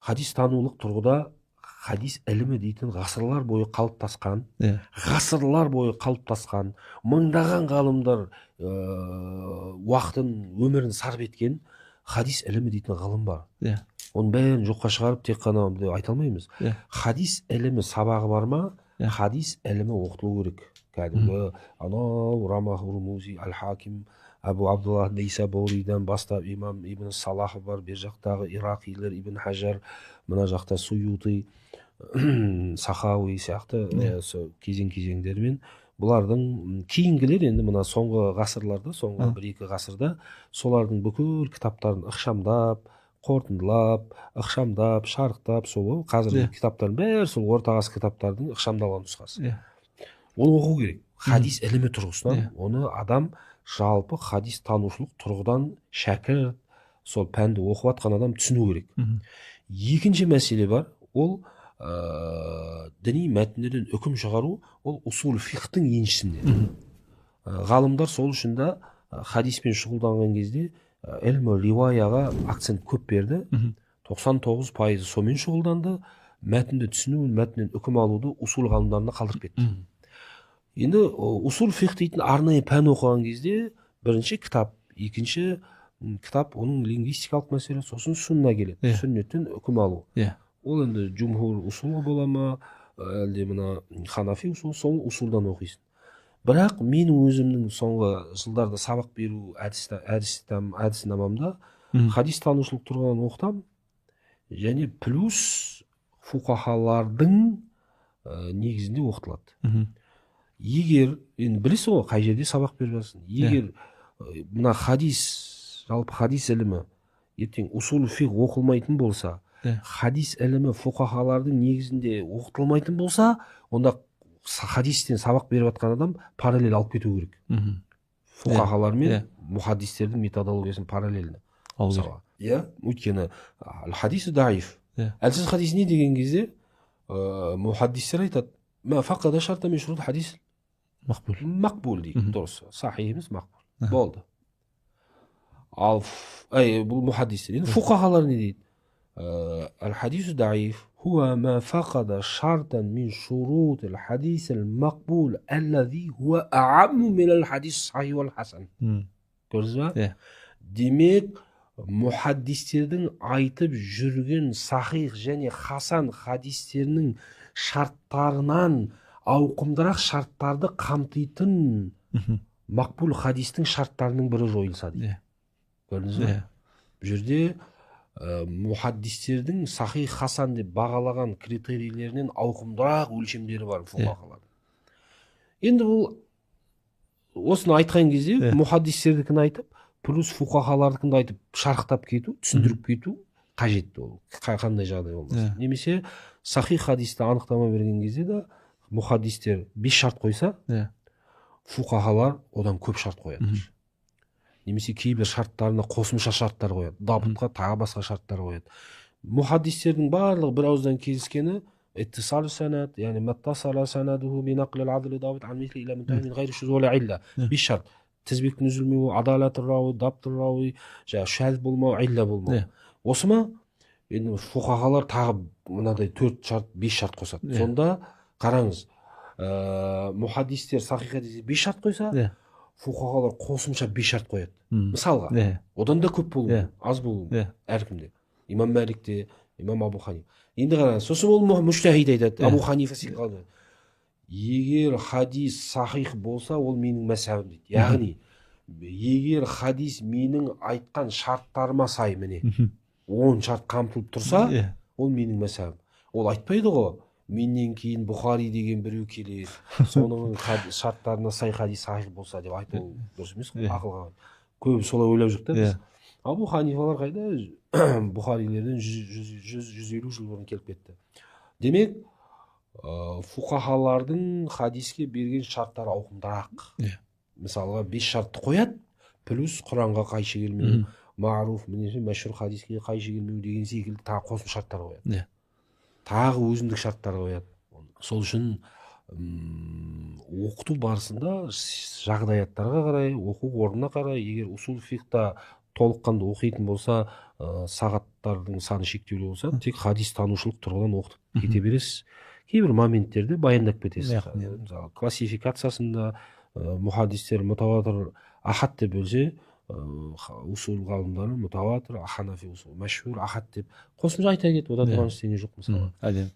хадис танулық тұрғыда хадис ілімі дейтін ғасырлар бойы қалыптасқан, мыңдаған ғалымдар уақытын, өмірін сарп еткен хадис ілімі дейтін ғылым бар. Оның бәрін жоққа шығарып тек қана деп айта алмаймыз. Хадис ілімі сабағы бар ма? Хадис ілімі оқытылу керек. Кәдімгі анау Рамахул Музи, Аль-Хаким, Абу Абдуллах Нейсабуридан бастап имам Ибн Салах бар, бер жақтағы ирақилер, Ибн Хажар, мына жақта Суюти, Сахауи сияқты кезең-кезеңдермен бұлардың кейінгілер енді мына соңғы ғасырларда, соңғы 1-2 ғасырда солардың бүкіл кітаптарын ықшамдап, қорытындылап, ықшамдап, шарықтап, сол қазіргі кітаптардың бәрі сол орта ғасыр кітаптардың ықшамдалған нұсқасы. Оны оқу керек. Хадис ілімі тұрғысынан оны адам жалпы хадис танушылық тұрғыдан шәкірт, сол пәнді оқып жатқан адам түсіну керек. Екінші мәселе бар, ол діни мәтіндерден үкім шығару, ол усул фиқтың еншісінде. Ғалымдар сол үшін де хадиспен шұғылданған кезде ілмі риваяға акцент көп берді. 99% сомен шұғылданды. Мәтінді түсіну, мәтіннен үкім алуды усул ғалымдарына қалдырып кетті. Енді усул фиқ дейтін арнайы пән оқыған кезде бірінші кітап, екінші кітап оның лингвистикалық мәселе, сосын сүнна келеді. Сүннеттен үкім алу. Ол енді джумхур усулы бола ма, әлде мына ханафи усул, сол усулдан оқисың. Бірақ менің өзімнің соңғы жылдарда сабақ беру әдіснамамда хадис танушылық тұрғыдан оқытам, және плюс фуқахалардың негізінде оқытылады. Егер, енді білесің ғой, қай жерде сабақ беріп жатсың. Егер мына хадис, жалпы хадис ілімі ертең усул фиқ оқылмайтын болса, хадис ілімі фуқахалардың негізінде оқытылмайтын болса, онда хадистен сабақ беріп жатқан адам параллель алып кету керек. Фуқахалар мен мухаддистердің методологиясын параллельно. Өйткені хадисі даиф. Әлсіз хадис не деген кезде мухаддистер айтады, ма фақада шарта мен шұрут хадис мақбул дейді. Дұрыс, сахи емес мақбул. Болды. Ал бұл мухаддистер. Енді фуқахалар не дейді? Аль-хадису даиф هو ما فقد شرطا من شروط الحديث المقبول الذي هو أعم من الحديث الصحيح والحسن. Көрдіңіз ба? Демек, мұхаддистердің айтып жүрген сахих және хасан хадистерінің шарттарынан ауқымдырақ шарттарды қамтитын мақбул хадистің шарттарының бірі жойылса дейді. Көрдіңіз ба? Бұл жерде мұхаддистердің сахих хасан деп бағалаған критерийлерінен ауқымдырақ өлшемдері бар фуқахалар. Енді бұл осыны айтқан кезде мұхаддистердікін айтып, плюс фуқахалардікін айтып шарықтап кету, түсіндіріп кету қажет. Ол қандай жағдай болмаса. Немесе сахих хадисті анықтама берген кезде де мұхаддистер 5 шарт қойса, фуқахалар одан көп шарт қояды. Немесе кейбір шарттарына қосымша шарттар қояды. Дабытқа тағы басқа шарттар қояды. Мұхаддистердің барлығы бір ауыздан келіскені иттисал санад, яғни маттасала санадуху би нақл ал-адл дабит ан мисли иля мунтахи мин гайри шузуз ва илля. 5 шарт. Тізбектің үзілмеуі, адалатыр рауи, даптыр рауи, шәз болмау, илля болмау. Осы ма? Енді фуқахалар тағы мынадай 4 шарт, 5 шарт қосады. Сонда қараңыз, мұхаддистер сахих хадисте 5 шарт қойса, фуқахалар қосымша 5 шарт қояды. Мысалға, одан да көп болу, аз болу әркімде. Имам Маликте, имам Абу Ханифа. Енді қараңыз, сосын ол мүжтәһид айтады, Абу Ханифа секілді. Егер хадис сахих болса, ол менің мәзһабым дейді. Яғни, егер хадис менің айтқан шарттарыма сай, міне 10 шарт қамтылып тұрса, ол менің мәзһабым. Ол айтпайды ғой, менен кейін Бұхари деген біреу келеді, соның шарттарына сай хадис сахих болса деп айту дұрыс емес қой, ақылға. Көбі солай ойлап жүр та. Абу Ханифалар қайда? Бұхарилерден 150 жыл бұрын келіп кетті. Демек, фуқахалардың хадиске берген шарттары ауқымдырақ. Мысалға 5 шартты қояды, плюс Құранға қайшы келмеу, маруф, мәшһүр хадиске қайшы келмеу деген секілді тағы қосым шарттар қояды. Тағы өзіндік шарттар қояды. Сол үшін оқыту барысында жағдаяттарға қарай, оқу орнына қарай, егер усул фиқта толыққанды оқитын болса, сағаттардың саны шектеулі болса, тек хадис танушылық тұрғыдан оқытып кете бересіз. Кейбір моменттерде баяндап кетесіз. Мысалы классификациясында мұхаддистер мутаватыр, ахад деп бөлсе, усул ғалымдары мутаватыр, ханафи усул мәшһүр, ахад деп қосымша айта кетіп, одан тұрған ештеңе жоқ мысалы. Әдемі.